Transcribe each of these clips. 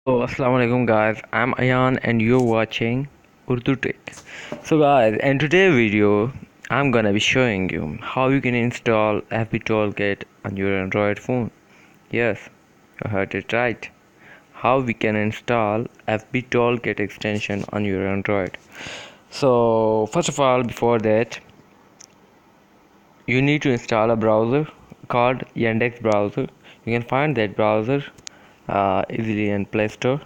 Assalamu alaikum guys, I'm Ayan and you're watching Urdu Tech. So guys, in today's video I'm gonna be showing you how you can install FB Toolkit on your Android phone. Yes, you heard it right. How we can install FB Toolkit extension on your Android. So first of all, before that you need to install a browser called Yandex browser. You can find that browser easily in Play Store.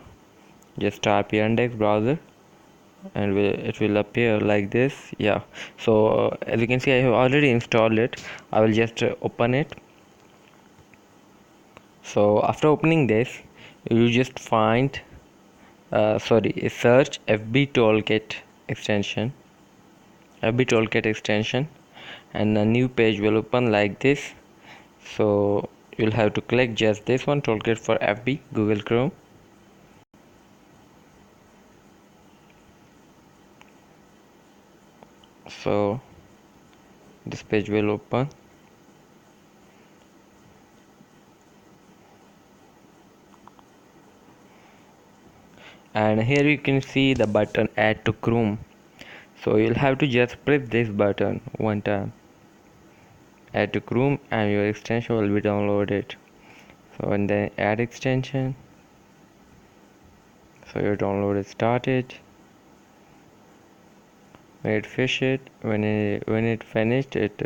Just type Yandex browser and it will appear like this. Yeah, so as you can see, I have already installed it. I will just open it. So after opening this, you just find search FB Toolkit extension, and a new page will open like this. So you'll have to click just this one, Toolkit for FB, Google Chrome. So this page will open, and here you can see the button add to Chrome. So you'll have to just press this button one time, add to Chrome, and your extension will be downloaded. So and then add extension. So your download is started. When it finished, it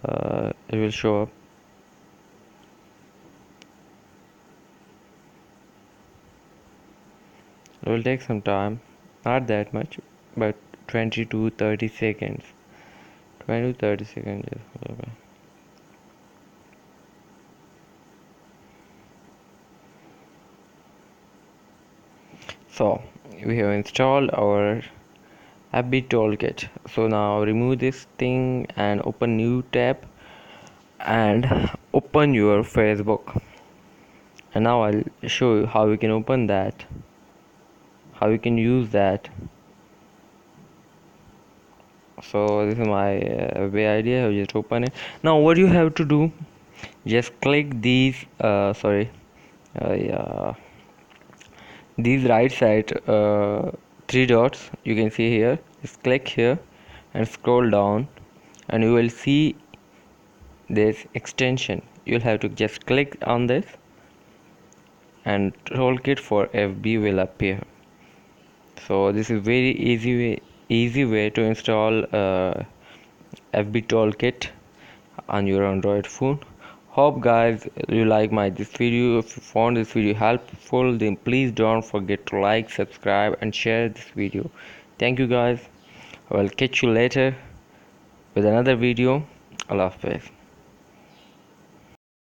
will show up. It will take some time, not that much, but 20 to 30 seconds. 20 to 30 seconds. Yes. So we have installed our FB Toolkit. So now remove this thing and open new tab and open your Facebook. And now I'll show you how you can open that, how you can use that. So this is my way idea. I just open it. Now what you have to do, just click these yeah, these right side three dots you can see here. Just click here and scroll down, and you will see this extension. You'll have to just click on this and Toolkit for FB will appear. So this is very easy way to install FB Toolkit on your Android phone. Hope guys you like this video. If you found this video helpful, then please don't forget to like, subscribe and share this video. Thank you guys. I will catch you later with another video. Allah Hafiz.